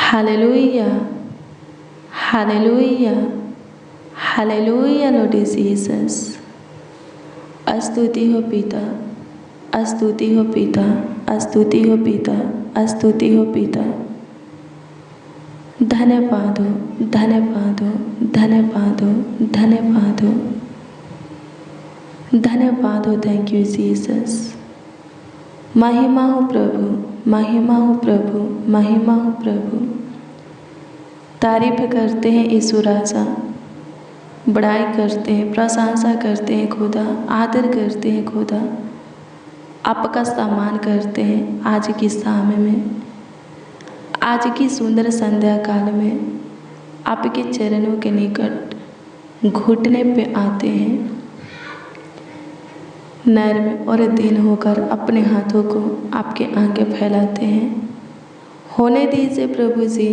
Hallelujah, hallelujah, hallelujah Lord Jesus. स्तुति हो पिता, स्तुति हो पिता, स्तुति हो पिता, स्तुति हो पिता। धन्यवाद हो, धन्यवाद हो, धन्यवाद हो, धन्यवाद हो, धन्यवाद हो। Thank you Jesus. महिमा हो प्रभु, महिमा हो प्रभु, महिमा हो प्रभु। तारीफ करते हैं यीशु राजा, बड़ाई करते हैं, प्रशंसा करते हैं खुदा, आदर करते हैं खुदा, आपका सम्मान करते हैं। आज की शाम में, आज की सुंदर संध्या काल में आपके चरणों के निकट घुटने पे आते हैं, नर्म और दीन होकर अपने हाथों को आपके आगे फैलाते हैं। होने दीजिए प्रभु जी,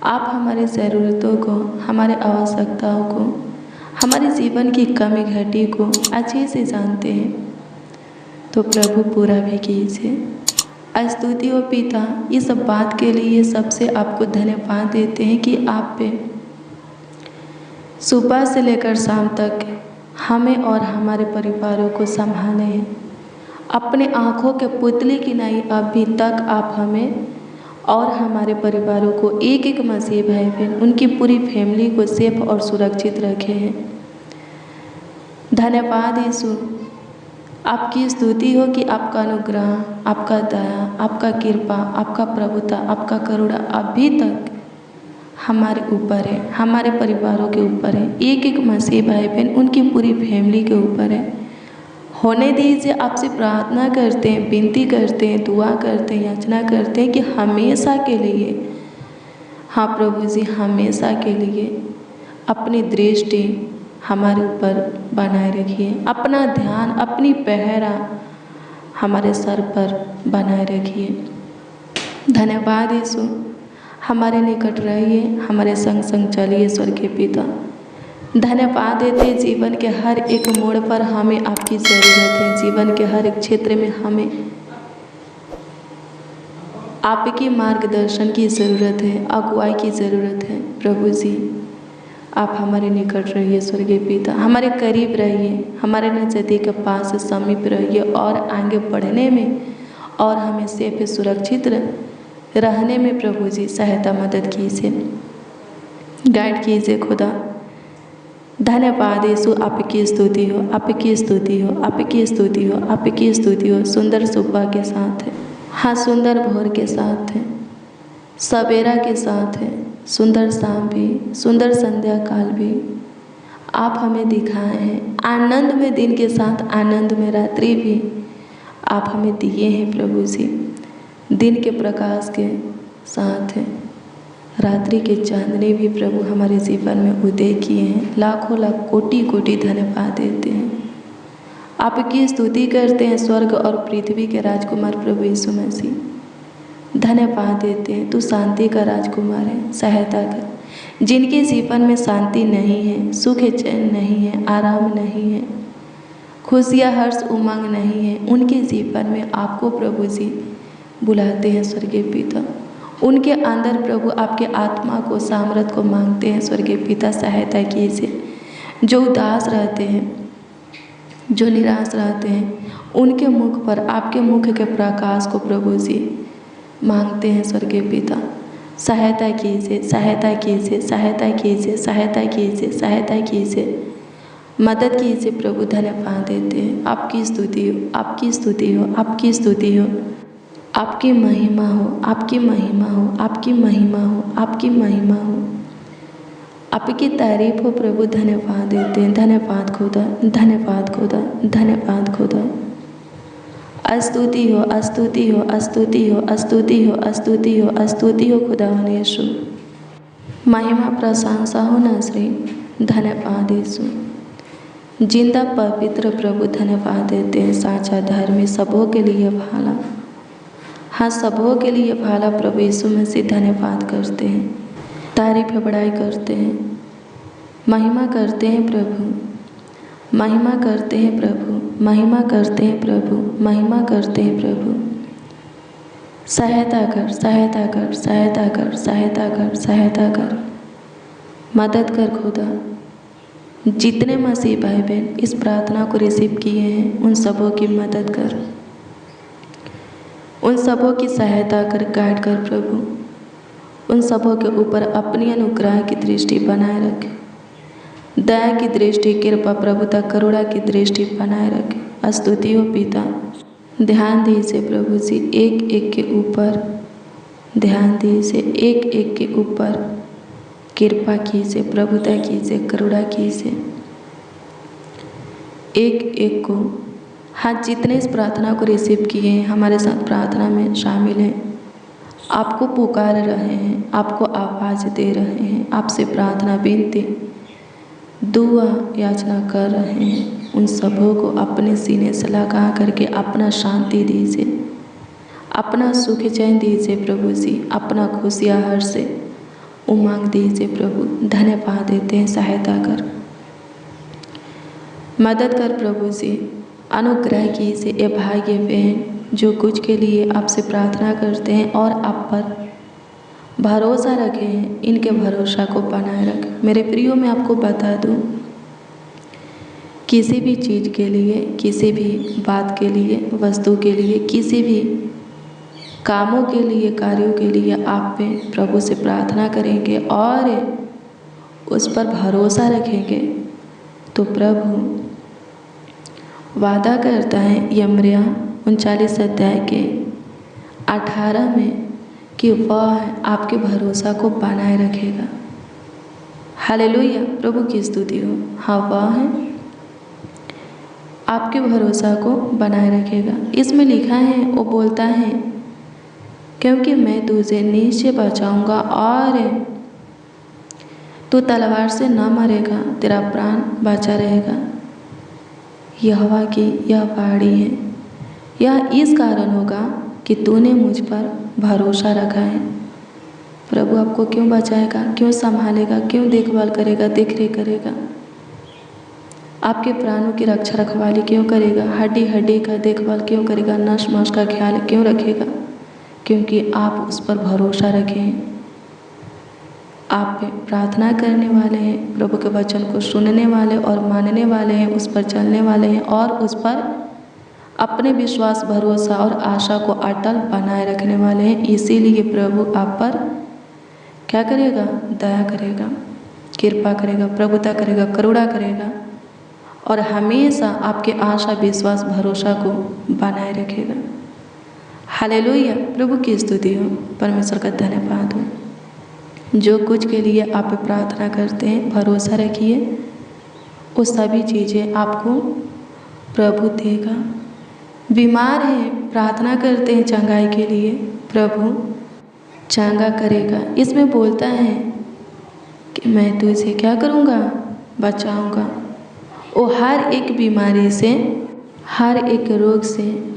आप हमारी ज़रूरतों को, हमारे आवश्यकताओं को, हमारे जीवन की कमी घटी को अच्छे से जानते हैं, तो प्रभु पूरा भी कीजिए। स्तुति हो पिता, इस बात के लिए सबसे आपको धन्यवाद देते हैं कि आप पे सुबह से लेकर शाम तक हमें और हमारे परिवारों को संभाले हैं। अपने आँखों के पुतले की नाई अभी तक आप हमें और हमारे परिवारों को, एक एक मसीह भाई बहन, उनकी पूरी फैमिली को सेफ और सुरक्षित रखे हैं। धन्यवाद यीशु, आपकी स्तुति हो कि आपका अनुग्रह, आपका दया, आपका कृपा, आपका प्रभुता, आपका करुणा अभी तक हमारे ऊपर है, हमारे परिवारों के ऊपर है, एक एक मसीह भाई बहन, उनकी पूरी फैमिली के ऊपर है। होने दीजिए, आपसे प्रार्थना करते हैं, विनती करते हैं, दुआ करते हैं, याचना करते हैं कि हमेशा के लिए, हाँ प्रभु जी, हमेशा के लिए अपनी दृष्टि हमारे ऊपर बनाए रखिए, अपना ध्यान, अपनी पहरा हमारे सर पर बनाए रखिए। धन्यवाद यीशु, हमारे निकट रहिए, हमारे संग संग चलिए स्वर्गीय पिता। धन्यवाद देते, जीवन के हर एक मोड़ पर हमें आपकी ज़रूरत है, जीवन के हर एक क्षेत्र में हमें आपके मार्गदर्शन की ज़रूरत है, अगुवाई की ज़रूरत है। प्रभु जी, आप हमारे निकट रहिए स्वर्गीय पिता, हमारे करीब रहिए, हमारे नज़दीक के पास समीप रहिए और आगे बढ़ने में और हमें सेफ सुरक्षित रहने में प्रभु जी सहायता मदद कीजिए, गाइड कीजिए खुदा। धन्यवाद यीशु, आपकी स्तुति हो, आपकी स्तुति हो, आपकी स्तुति हो, आपकी स्तुति हो। सुंदर सुबह के साथ है, हाँ सुंदर भोर के साथ है, सवेरा के साथ है, सुंदर शाम भी, सुंदर संध्या काल भी आप हमें दिखाए हैं। आनंद में दिन के साथ आनंद में रात्रि भी आप हमें दिए हैं प्रभु जी। दिन के प्रकाश के साथ है, रात्रि के चांदनी भी प्रभु हमारे जीवन में उदय किए हैं। लाखों लाख कोटि कोटि धन्यवाद देते हैं, आपकी स्तुति करते हैं स्वर्ग और पृथ्वी के राजकुमार प्रभु यीशु मसीह। धन्यवाद देते हैं, तू शांति का राजकुमार है, सहायता कर। जिनके जीवन में शांति नहीं है, सुख चैन नहीं है, आराम नहीं है, खुशियाँ हर्ष उमंग नहीं है, उनके जीवन में आपको प्रभु जी बुलाते हैं स्वर्गीय पिता। उनके अंदर प्रभु आपके आत्मा को, सामर्थ को मांगते हैं स्वर्गीय पिता, सहायता कीजिए। जो उदास रहते हैं, जो निराश रहते हैं, उनके मुख पर आपके मुख के प्रकाश को प्रभु जी मांगते हैं स्वर्गीय पिता। सहायता कीजिए, सहायता कीजिए, सहायता कीजिए, सहायता कीजिए, सहायता कीजिए, मदद कीजिए प्रभु। धन्यवाद देते हैं, आपकी स्तुति हो, आपकी स्तुति हो, आपकी स्तुति हो, आपकी महिमा हो, आपकी महिमा हो, आपकी महिमा हो, आपकी महिमा हो, आपकी तारीफ हो प्रभु। धन्यवाद देते हैं, धन्यवाद खुदा, धन्यवाद खुदा, धन्यवाद खुदा। स्तुति हो, स्तुति हो, स्तुति हो, स्तुति हो, स्तुति हो, स्तुति हो खुदा यीशु। महिमा प्रशंसा हो नाज़रीन। धन्यवाद यीशु, जिंदा पवित्र प्रभु। धन्यवाद देते हैं, साचा धर्मी, सबों के लिए भाला, हाँ सबों के लिए भाला प्रभु यीशु मसीह। धन्यवाद करते हैं, तारीफ बड़ाई करते हैं, महिमा करते हैं प्रभु, महिमा करते हैं प्रभु, महिमा करते हैं प्रभु, महिमा करते हैं प्रभु। सहायता कर, सहायता कर, सहायता कर, सहायता कर, सहायता कर, मदद कर खुदा। जितने मसीह भाई बहन इस प्रार्थना को रिसीव किए हैं उन सबों की मदद कर, उन सबों की सहायता कर, गाइड कर प्रभु। उन सबों के ऊपर अपनी अनुग्रह की दृष्टि बनाए रखे, दया की दृष्टि, कृपा, प्रभुता, करुणा की दृष्टि बनाए रखे। स्तुति हो पिता। ध्यान दीजिए प्रभु जी, एक एक के ऊपर ध्यान दीजिए, एक एक के ऊपर कृपा कीजिए, प्रभुता कीजिए, करुणा कीजिए। एक एक को, हाँ, जितने इस प्रार्थना को रिसीव किए हैं, हमारे साथ प्रार्थना में शामिल हैं, आपको पुकार रहे हैं, आपको आवाज़ दे रहे हैं, आपसे प्रार्थना, विनती, दुआ, याचना कर रहे हैं, उन सबों को अपने सीने से लगा करके अपना शांति दीजिए, अपना सुख चैन दीजिए प्रभु जी, अपना खुशियाँ हर्ष से उमंग दीजिए प्रभु। धन्यवाद देते हैं, सहायता कर, मदद कर प्रभु जी, अनुग्रह कीजिए। ये भाई ये बहन जो कुछ के लिए आपसे प्रार्थना करते हैं और आप पर भरोसा रखे हैं, इनके भरोसा को बनाए रखें। मेरे प्रियो, मैं आपको बता दूं, किसी भी चीज़ के लिए, किसी भी बात के लिए, वस्तु के लिए, किसी भी कामों के लिए, कार्यों के लिए आप पे प्रभु से प्रार्थना करेंगे और उस पर भरोसा रखेंगे तो प्रभु वादा करता है यमरिया 39 अध्याय के 18 में कि वह आपके भरोसा को बनाए रखेगा। हालेलुया, प्रभु की स्तुति हो। हाँ, वह है आपके भरोसा को बनाए रखेगा। इसमें लिखा है, वो बोलता है, क्योंकि मैं तुझे निश्चय बचाऊंगा और तू तलवार से न मरेगा, तेरा प्राण बचा रहेगा। यहोवा की यह वाणी है, यह इस कारण होगा कि तूने मुझ पर भरोसा रखा है। प्रभु आपको क्यों बचाएगा, क्यों संभालेगा, क्यों देखभाल करेगा, देख रेख करेगा, आपके प्राणों की रक्षा रखवाली क्यों करेगा, हड्डी हड्डी का देखभाल क्यों करेगा, नस नस का ख्याल क्यों रखेगा? क्योंकि आप उस पर भरोसा रखें। आप प्रार्थना करने वाले हैं, प्रभु के वचन को सुनने वाले और मानने वाले हैं, उस पर चलने वाले हैं और उस पर अपने विश्वास, भरोसा और आशा को अटल बनाए रखने वाले हैं। इसीलिए प्रभु आप पर क्या करेगा? दया करेगा, कृपा करेगा, प्रभुता करेगा, करुणा करेगा और हमेशा आपके आशा, विश्वास, भरोसा को बनाए रखेगा। हालेलुया, प्रभु की स्तुति हो, परमेश्वर का धन्यवाद हो। जो कुछ के लिए आप प्रार्थना करते हैं, भरोसा रखिए, वो सभी चीज़ें आपको प्रभु देगा। बीमार हैं, प्रार्थना करते हैं चंगाई के लिए, प्रभु चंगा करेगा। इसमें बोलता है कि मैं तुझे क्या करूँगा? बचाऊँगा। वो हर एक बीमारी से, हर एक रोग से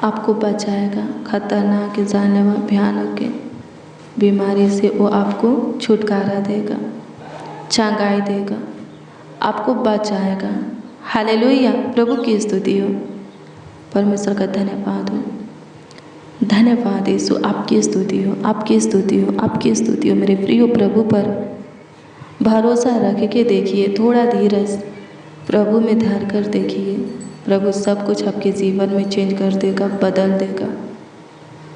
आपको बचाएगा। खतरनाक, जानलेवा, भयानक बीमारी से वो आपको छुटकारा देगा, चंगाई देगा, आपको बचाएगा। हालेलुया, प्रभु की स्तुति हो, परमेश्वर का धन्यवाद हो। धन्यवाद यीशु, आपकी स्तुति हो, आपकी स्तुति हो, आपकी स्तुति हो। मेरे प्रिय प्रभु पर भरोसा रख के देखिए, थोड़ा धीरज प्रभु में धर कर देखिए। प्रभु सब कुछ आपके जीवन में चेंज कर देगा, बदल देगा,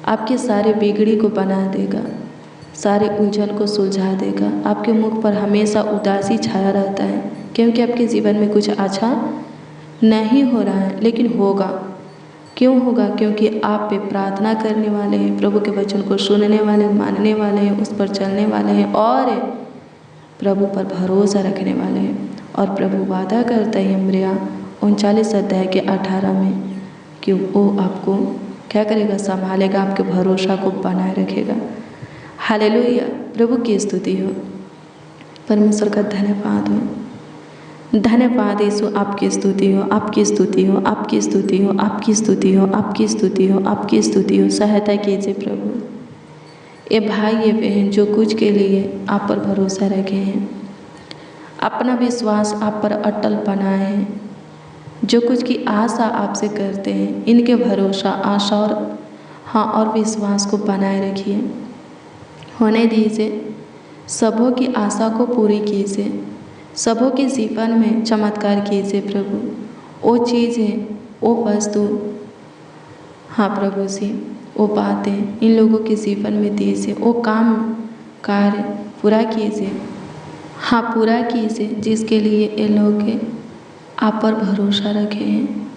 आपके सारे बिगड़ी को बना देगा, सारे उलझन को सुलझा देगा। आपके मुख पर हमेशा उदासी छाया रहता है क्योंकि आपके जीवन में कुछ अच्छा नहीं हो रहा है, लेकिन होगा। क्यों होगा? क्योंकि आप पे प्रार्थना करने वाले हैं, प्रभु के वचन को सुनने वाले, मानने वाले हैं, उस पर चलने वाले हैं और प्रभु पर भरोसा रखने वाले हैं। और प्रभु वादा करता है यमरिया 39 अध्याय के 18 में कि वो आपको क्या करेगा? संभालेगा, आपके भरोसा को बनाए रखेगा। हालेलुया, प्रभु की स्तुति हो, परमेश्वर का धन्यवाद हो। धन्यवाद यीशु, आपकी स्तुति हो, आपकी स्तुति हो, आपकी स्तुति हो, आपकी स्तुति हो, आपकी स्तुति हो, आपकी स्तुति हो। सहायता कीजिए प्रभु। ये भाई ये बहन जो कुछ के लिए आप पर भरोसा रखे हैं, अपना विश्वास आप पर अटल बनाए हैं, जो कुछ की आशा आपसे करते हैं, इनके भरोसा, आशा और हाँ, और विश्वास को बनाए रखिए, होने दीजिए। सबों की आशा को पूरी कीजिए, सबों के जीवन में चमत्कार कीजिए प्रभु। वो चीज़ें, वो वस्तु, हाँ प्रभु जी, वो बातें इन लोगों के जीवन में दीजिए। वो काम कार्य पूरा कीजिए, हाँ पूरा कीजिए, जिसके लिए ये लोग आप पर भरोसा रखे हैं।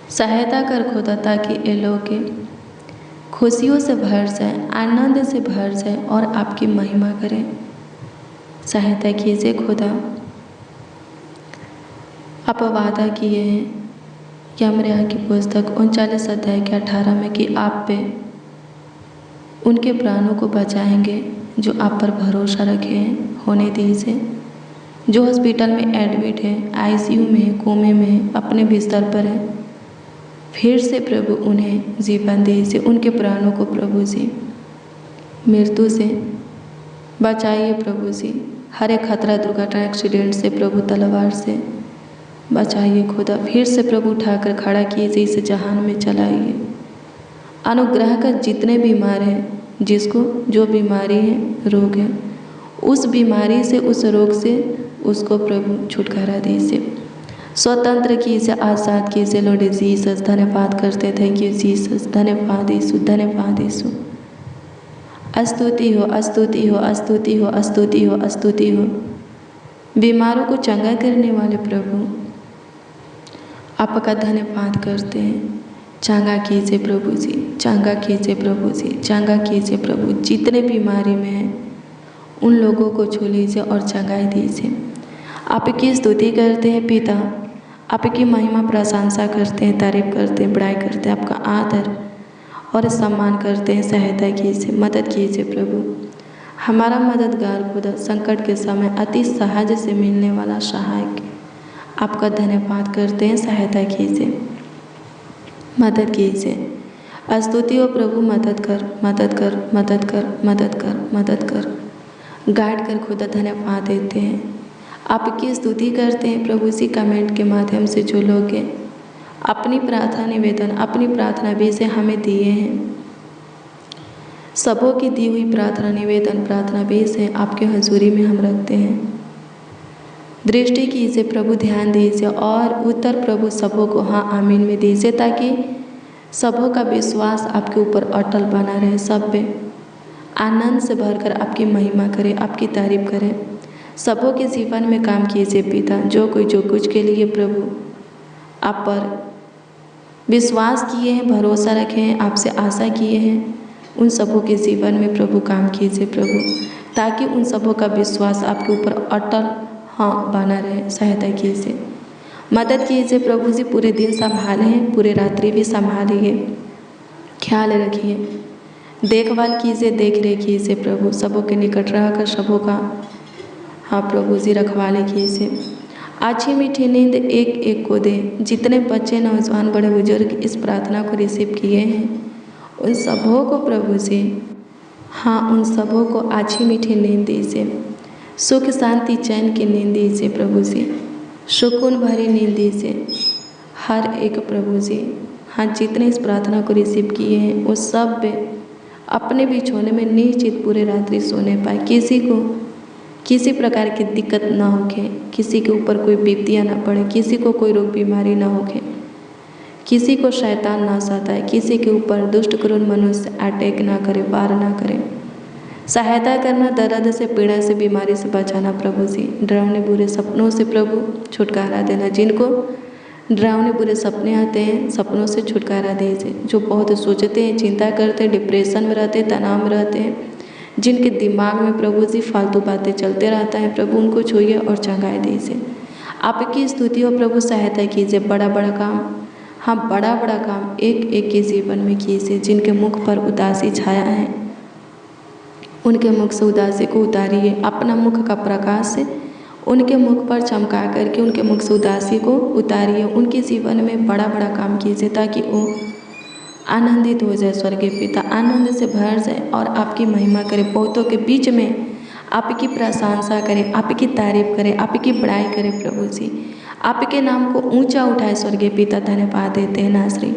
सहायता कर खुदा, ताकि ये लोग खुशियों से भर जाए, आनंद से भर जाए और आपकी महिमा करें। सहायता कीजिए खुदा। आप वादा किए हैं यमरिया की पुस्तक 39 अध्याय के 18 में कि आप पे उनके प्राणों को बचाएंगे जो आप पर भरोसा रखे हैं। होने दीजिए। जो हॉस्पिटल में एडमिट है, आईसीयू में है, कोमे में है, अपने बिस्तर पर है, फिर से प्रभु उन्हें जीवन दीजिए। उनके प्राणों को प्रभु जी मृत्यु से बचाइए प्रभु जी। हर एक खतरा, दुर्घटना, एक्सीडेंट से प्रभु, तलवार से बचाइए खुदा। फिर से प्रभु उठाकर खड़ा कीजिए, इस जहान में चलाइए। अनुग्रह कर जितने बीमार हैं, जिसको जो बीमारी है, रोग है, उस बीमारी से, उस रोग से उसको प्रभु छुटकारा दीजिए, स्वतंत्र कीजिए, आज़ाद कीजिए। लॉर्ड जीसस धन्यवाद करते, थैंक यू जीसस, धन्यवाद यीशु, धन्यवाद यीशु। स्तुति हो, स्तुति हो, स्तुति हो, स्तुति हो, स्तुति हो। बीमारों को चंगा करने वाले प्रभु, आपका धन्यवाद करते हैं। चंगा कीजिए प्रभु जी, चंगा कीजिए प्रभु जी, चंगा कीजिए प्रभु। जितने बीमारी में हैं उन लोगों को छू लीजिए और चंगाई दीजिए। आपकी स्तुति करते हैं पिता, आपकी महिमा प्रशंसा करते हैं, तारीफ करते हैं, बड़ाई करते हैं, आपका आदर और सम्मान करते हैं। सहायता कीजिए, मदद कीजिए प्रभु। हमारा मददगार खुदा, संकट के समय अति सहज से मिलने वाला सहायक, आपका धन्यवाद करते हैं। सहायता कीजिए, मदद कीजिए। स्तुति हो प्रभु, मदद कर, मदद कर, मदद कर, मदद कर, मदद कर, गाइड कर खुदा। धन्यवाद देते हैं, आपकी स्तुति करते हैं प्रभु जी। कमेंट के माध्यम से जो लोग अपनी प्रार्थना निवेदन, अपनी प्रार्थना भी से हमें दिए हैं, सबों की दी हुई प्रार्थना निवेदन, प्रार्थना भी से आपके हजूरी में हम रखते हैं। दृष्टि कीजिए प्रभु, ध्यान दीजिए और उत्तर प्रभु सबों को हाँ आमीन में दीजिए, ताकि सबों का विश्वास आपके ऊपर अटल बना रहे। सब पे आनंद से भरकर आपकी महिमा करे, आपकी तारीफ करे। सबों के जीवन में काम कीजिए पिता। जो कोई जो कुछ के लिए प्रभु आप पर विश्वास किए हैं, भरोसा रखे हैं, आपसे आशा किए हैं, उन सबों के जीवन में प्रभु काम कीजिए प्रभु, ताकि उन सबों का विश्वास आपके ऊपर अटल हाँ बना रहे। सहायता कीजिए, मदद कीजिए प्रभु जी। पूरे दिन संभालें, पूरे रात्रि भी संभालिए, ख्याल रखिए, देखभाल कीजिए, देख रेख कीजिए प्रभु। सबों के निकट रहकर सबों का हाँ प्रभु जी रखवाले कीजिए। अच्छी मीठी नींद एक एक को दे। जितने बच्चे, नौजवान, बड़े बुजुर्ग इस प्रार्थना को रिसीव किए हैं, उन सबों को प्रभु जी हाँ उन सबों को अच्छी मीठी नींद दीजिए। सुख शांति चैन की नींद दीजिए प्रभु जी, सुकून भरी नींद दीजिए हर एक प्रभु जी। हाँ, जितने इस प्रार्थना को रिसीव किए हैं वो सब अपने बिछौने में निश्चित पूरे रात्रि सोने पाए। किसी को किसी प्रकार की दिक्कत ना होके, किसी के ऊपर कोई विपत्तियाँ ना पड़े, किसी को कोई रोग बीमारी ना होके, किसी को शैतान ना सताए, किसी के ऊपर दुष्ट क्रूर मनुष्य अटैक ना करे, वार ना करे। सहायता करना, दर्द से, पीड़ा से, बीमारी से बचाना प्रभु जी। डरावने बुरे सपनों से प्रभु छुटकारा देना। जिनको डरावने बुरे सपने आते हैं, सपनों से छुटकारा दीजिए। जो बहुत सोचते हैं, चिंता करते हैं, डिप्रेशन में रहते हैं, तनाव में रहते हैं, जिनके दिमाग में प्रभु जी फालतू बातें चलते रहता है, प्रभु उनको छूइए और चंगाई दीजिए। आपकी स्तुति हो प्रभु, सहायता कीजिए। बड़ा बड़ा काम, हाँ बड़ा बड़ा काम एक एक के जीवन में कीजिए। जिनके मुख पर उदासी छाया है, उनके मुख से उदासी को उतारिए। अपना मुख का प्रकाश से उनके मुख पर चमका करके उनके मुख से उदासी को उतारिए। उनके जीवन में बड़ा बड़ा काम कीजिए, ताकि वो आनंदित हो जाए। स्वर्गीय पिता आनंद से भर जाए और आपकी महिमा करे। बहुतों के बीच में आपकी प्रशंसा करे, आपकी तारीफ करे, आपकी बड़ाई करे प्रभु जी। आपके नाम को ऊंचा उठाए। स्वर्गीय पिता धन्यवाद देते हैं नासरी।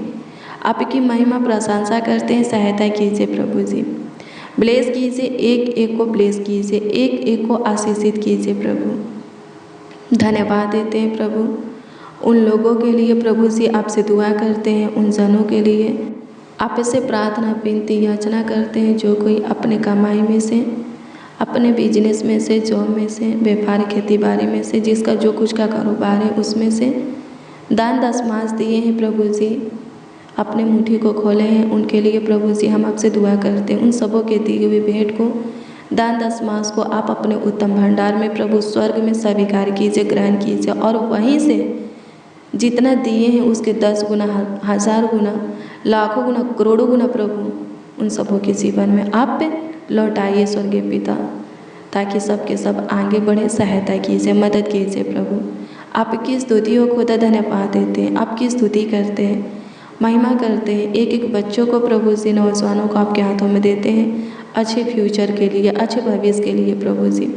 आपकी महिमा प्रशंसा करते हैं। सहायता कीजिए प्रभु जी, ब्लेस कीजिए, एक एक को ब्लेस कीजिए, एक एक को आशीषित कीजिए प्रभु। धन्यवाद देते हैं प्रभु उन लोगों के लिए प्रभु जी, आपसे दुआ करते हैं उन जनों के लिए, आपसे प्रार्थना विनती याचना करते हैं जो कोई अपने कमाई में से, अपने बिजनेस में से, जॉब में से, व्यापार खेती बाड़ी में से, जिसका जो कुछ का कारोबार है उसमें से दान दशमांश दिए हैं प्रभु जी, अपने मुट्ठी को खोले हैं, उनके लिए प्रभु जी हम आपसे दुआ करते हैं। उन सबों के दिए हुए भेंट को, दान दशमांश को आप अपने उत्तम भंडार में प्रभु स्वर्ग में स्वीकार कीजिए, ग्रहण कीजिए, और वहीं से जितना दिए हैं उसके 10 गुना, 1000 गुना, लाखों गुना, करोड़ों गुना प्रभु उन सबों के जीवन में आप लौटाइए स्वर्गीय पिता, ताकि सबके सब आगे बढ़े। सहायता कीजिए, मदद कीजिए प्रभु। आपकी स्तुति हो खुदा, धन्यवाद देते हैं, आपकी स्तुति करते हैं, महिमा करते हैं। एक एक बच्चों को प्रभु जी, नौजवानों को आपके हाथों में देते हैं, अच्छे फ्यूचर के लिए, अच्छे भविष्य के लिए प्रभु जी।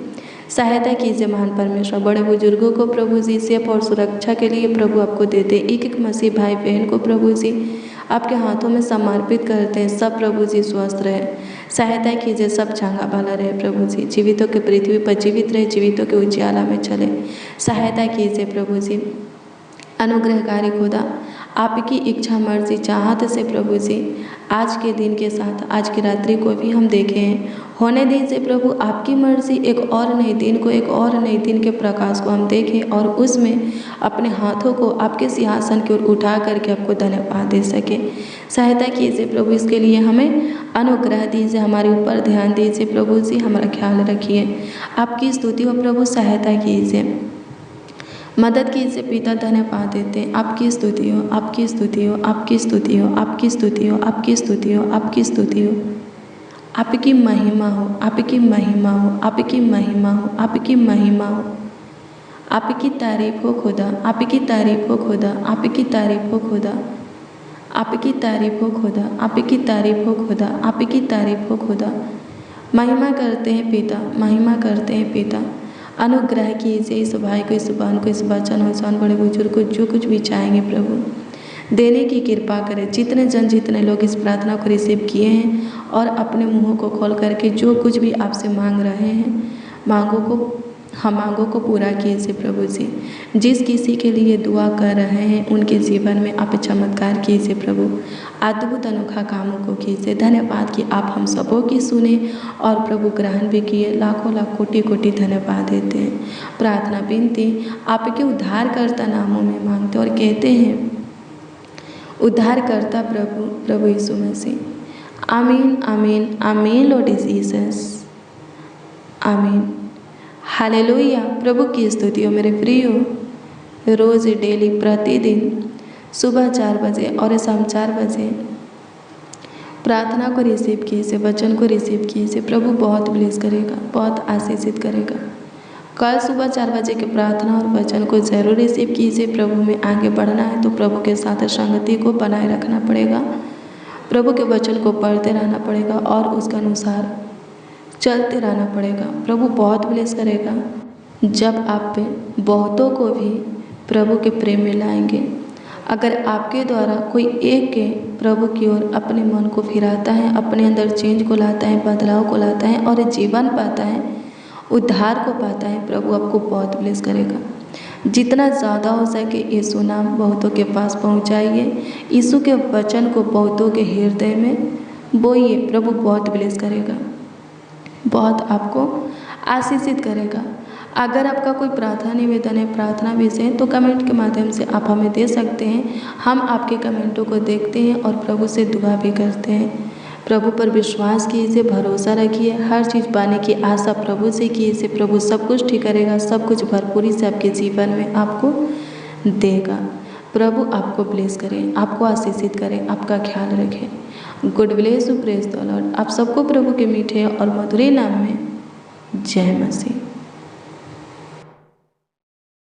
सहायता कीजिए महान परमेश्वर। बड़े बुजुर्गों को प्रभु जी सेफ और सुरक्षा के लिए प्रभु आपको देते हैं। एक एक मसीह भाई बहन को प्रभु जी आपके हाथों में समर्पित करते हैं। सब प्रभु जी स्वस्थ रहे, सहायता कीजिए, सब चंगा भला रहे प्रभु जी। जीवितों के पृथ्वी पर जीवित रहे, जीवितों के उजियाला में चले। सहायता कीजिए प्रभु जी। अनुग्रहकारी खुदा, आपकी इच्छा मर्जी चाहत से प्रभु जी आज के दिन के साथ आज की रात्रि को भी हम देखें, होने दीजिए प्रभु। आपकी मर्जी एक और नए दिन को, एक और नए दिन के प्रकाश को हम देखें और उसमें अपने हाथों को आपके सिंहासन की ओर उठा करके आपको धन्यवाद दे सके। सहायता कीजिए प्रभु, इसके लिए हमें अनुग्रह दीजिए, हमारे ऊपर ध्यान दीजिए प्रभु जी, हमारा ख्याल रखिए। आपकी स्तुति हो प्रभु, सहायता कीजिए, मदद कीजिए पिता। धन्यवाद देते हैं, आपकी स्तुति हो, आपकी स्तुति हो, आपकी स्तुति हो, आपकी स्तुति हो, आपकी स्तुति हो, आपकी स्तुति हो। आपकी महिमा हो, आपकी महिमा हो, आपकी महिमा हो, आपकी महिमा हो। आपकी तारीफ हो खुदा, आपकी तारीफ हो खुदा, आपकी तारीफ हो खुदा, आपकी तारीफ हो खुदा, आपकी तारीफ हो खुदा, आपकी तारीफ हो खुदा। महिमा करते हैं पिता, महिमा करते हैं पिता। अनुग्रह कीजिए इस भाई को, इस बहन को, इस बच्चा, नौजवान, बड़े बुजुर्ग को, जो कुछ भी चाहेंगे प्रभु देने की कृपा करें। जितने जन, जितने लोग इस प्रार्थना को रिसीव किए हैं और अपने मुंहों को खोल करके जो कुछ भी आपसे मांग रहे हैं, मांगों को पूरा कीजिए प्रभु जी। जिस किसी के लिए दुआ कर रहे हैं उनके जीवन में आप चमत्कार कीजिए प्रभु, अद्भुत अनोखा कामों को कीजिए। धन्यवाद कि आप हम सबों की सुने और प्रभु ग्रहण भी किए। लाखों लाख कोटि कोटि धन्यवाद देते हैं। प्रार्थना विनती आपके उद्धारकर्ता नामों में मांगते और कहते हैं, उद्धारकर्ता प्रभु यीशु मसीह। आमीन, आमीन, आमीन लॉर्ड जीसस, आमीन। हालेलुया। प्रभु की स्तुति हो मेरे प्रियो। रोज़ डेली प्रतिदिन सुबह 4 बजे और शाम 4 बजे प्रार्थना को रिसीव कीजिए, वचन को रिसीव कीजिए। प्रभु बहुत ब्लेस करेगा, बहुत आशीषित करेगा। कल सुबह 4 बजे की प्रार्थना और वचन को ज़रूर रिसीव कीजिए। प्रभु में आगे बढ़ना है तो प्रभु के साथ संगति को बनाए रखना पड़ेगा, प्रभु के वचन को पढ़ते रहना पड़ेगा और उसके अनुसार चलते रहना पड़ेगा। प्रभु बहुत ब्लेस करेगा जब आप पे बहुतों को भी प्रभु के प्रेम में लाएंगे। अगर आपके द्वारा कोई एक के प्रभु की ओर अपने मन को फिराता है, अपने अंदर चेंज को लाता है, बदलाव को लाता है और जीवन पाता है, उद्धार को पाता है, प्रभु आपको बहुत ब्लेस करेगा। जितना ज़्यादा हो सके यीशु नाम बहुतों के पास पहुंचाइए, यीशु के वचन को बहुतों के हृदय में बोइए। प्रभु बहुत ब्लेस करेगा, बहुत आपको आशीषित करेगा। अगर आपका कोई प्रार्थना निवेदन है, प्रार्थना विषय है, तो कमेंट के माध्यम से आप हमें दे सकते हैं। हम आपके कमेंटों को देखते हैं और प्रभु से दुआ भी करते हैं। प्रभु पर विश्वास कीजिए, भरोसा रखिए, हर चीज़ पाने की आशा प्रभु से कीजिए। प्रभु सब कुछ ठीक करेगा, सब कुछ भरपूरी से आपके जीवन में आपको देगा। प्रभु आपको ब्लेस करें, आपको आशीषित करें, आपका ख्याल रखें। Good bless you, praise the Lord. आप सबको प्रभु के मीठे और मधुर नाम में जय मसीह।